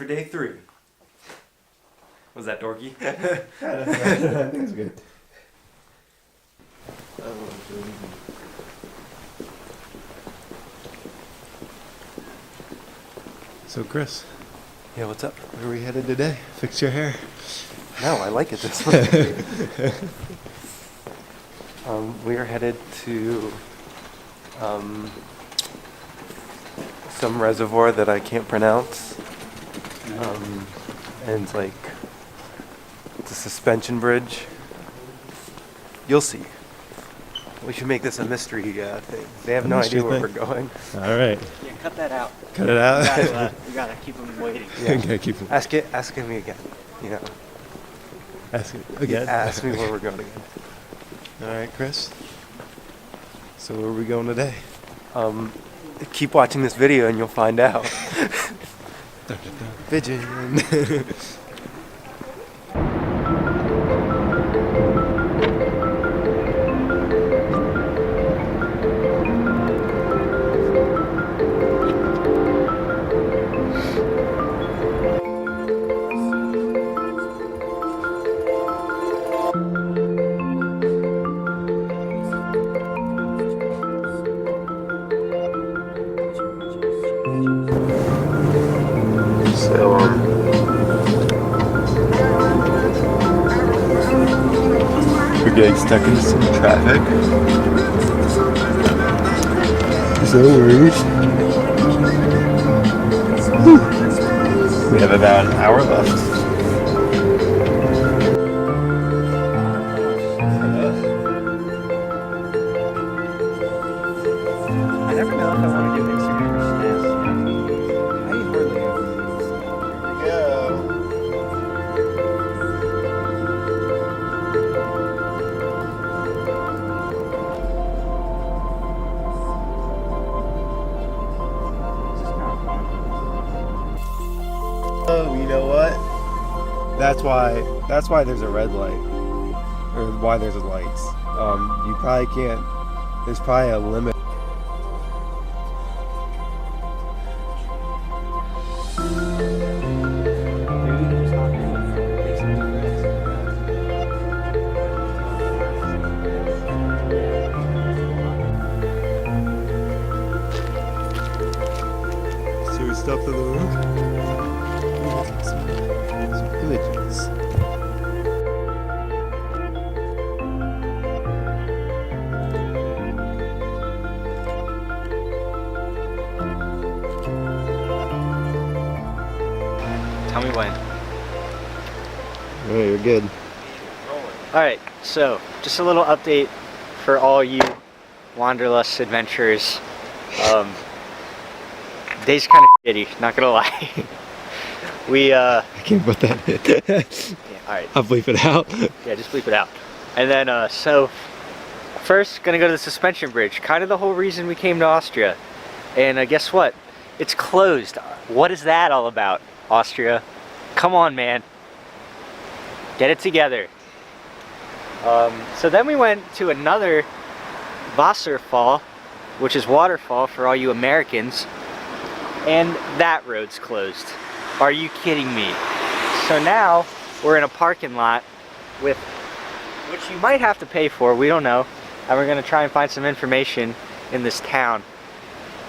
day 3. Was that dorky? I think it's good. So Chris, Yeah, what's up? where are we headed today? Fix your hair. No, I like it this way. We are headed to some reservoir that I can't pronounce. And it's like, it's a suspension bridge. You'll see. We should make this a mystery thing. They have no idea where we're going. All right. Yeah, cut that out. Cut it out. You gotta keep them waiting. Yeah. Okay, keep it. Ask me again. You know. Ask it again. Ask me where we're going again. All right, Chris. So where are we going today? Keep watching this video and you'll find out. Pigeon. So, We're getting stuck in some traffic. So worried. We have about an hour left. I never know if I want to do Instagram or Snap. I hardly Oh, you know what? That's why there's a red light, or why there's lights. You probably can't. There's probably a limit. So we stopped at the room. Some villages. Tell me when. Oh, you're good. Alright, so just a little update for all you wanderlust adventurers. Day's kind of shitty, not gonna lie. I can't put that in. Yeah, alright. I'll bleep it out. Yeah, just bleep it out. And then, so, first, gonna go to the suspension bridge. Kind of the whole reason we came to Austria. And guess what? It's closed. What is that all about, Austria? Come on, man. Get it together. So then we went to another Wasserfall, which is waterfall for all you Americans. And that road's closed. Are you kidding me? So now we're in a parking lot with, which you might have to pay for, we don't know. And we're gonna try and find some information in this town.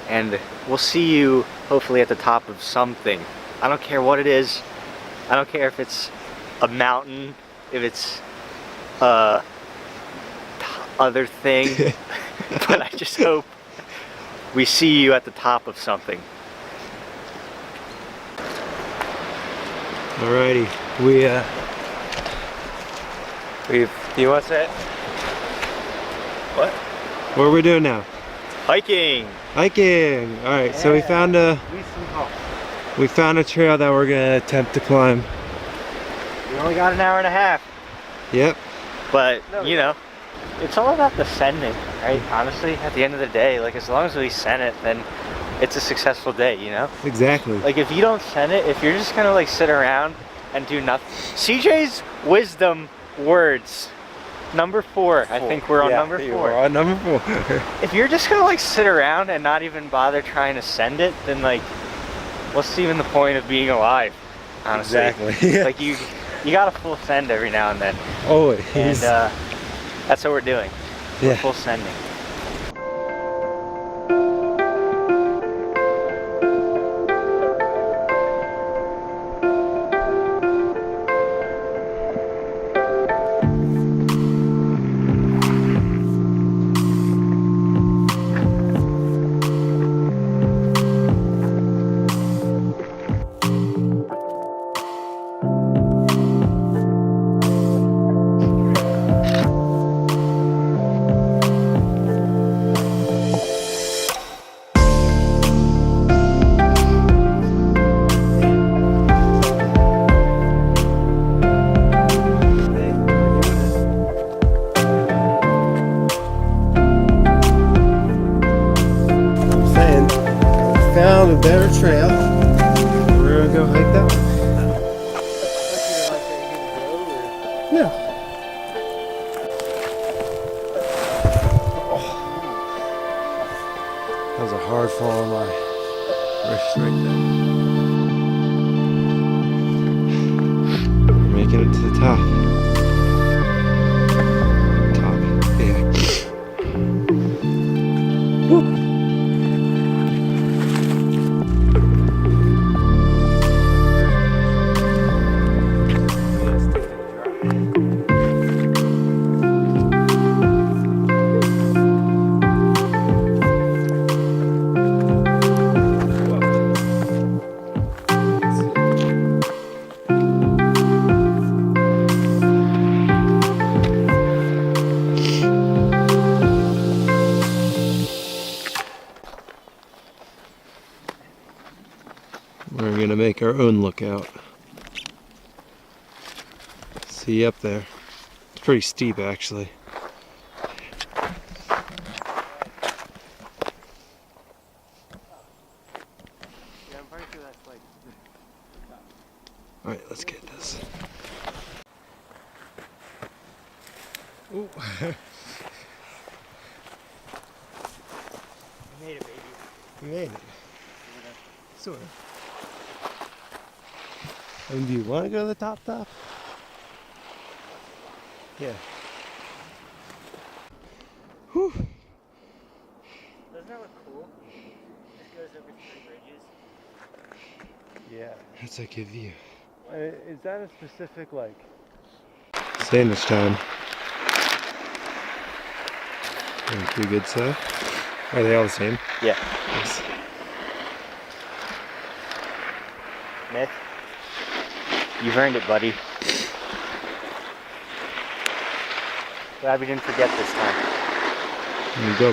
And we'll see you hopefully at the top of something. I don't care what it is. I don't care if it's a mountain, if it's other thing. But I just hope we see you at the top of something. Alrighty, you want to say it? What? what are we doing now? Hiking! Hiking. All right, so we found a trail that we're gonna attempt to climb. We only got an hour and a half. Yep. But, you know, it's all about the sending, right? Honestly, at the end of the day, like, as long as we send it, then it's a successful day, you know? Exactly. Like, if you don't send it, if you're just gonna, like, sit around and do nothing. CJ's wisdom words. Number 4. I think we're on number 4. We're on number 4. If you're just gonna, like, sit around and not even bother trying to send it, then, like, what's even the point of being alive? honestly. Exactly. Like you got to full send every now and then, Always. and that's what we're doing. We're Yeah. full sending. Found a better trail. We're gonna go hike that one. Yeah. Oh. That was a hard fall on my wrist right there. We're making it to the top. Yeah. Woo. We're gonna make our own lookout. See up there. It's pretty steep actually. Alright, let's get this. Ooh. We made it, baby. We made it. Sort of. And do you want to go to the top? Yeah. Whew. Doesn't that look cool? This goes over 3 bridges. Yeah. That's a good view. Is that a specific, like... Sandwich time. Two good side. Are they all the same? Yeah. Yes. Myth, you've earned it, buddy. Glad we didn't forget this time. There you go.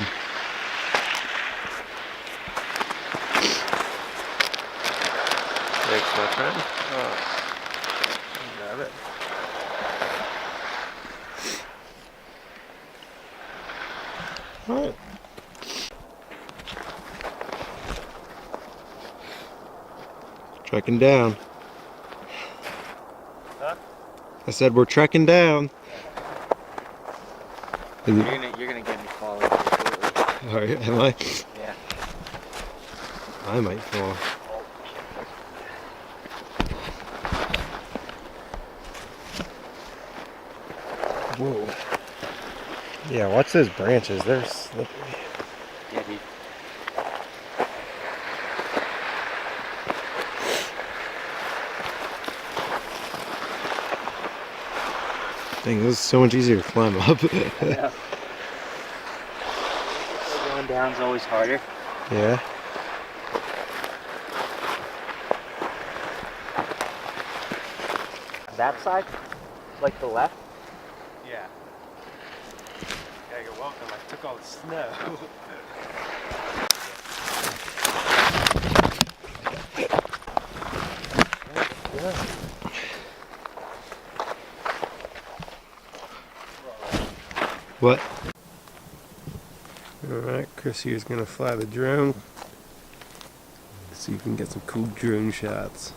Thanks, my friend. Oh. Grab it. Alright. Trekking down. Huh? I said we're trekking down. You're gonna get me falling completely. Alright, am I? Yeah. I might fall. Whoa. Yeah, watch those branches. They're slippery. Yeah, dude. Dang, this is so much easier to climb up. Yeah. Going down's always harder. Yeah. That side? Like the left? Yeah. Yeah, you're welcome. I took all the snow. What? Alright, Chrissy is gonna fly the drone so you can get some cool drone shots.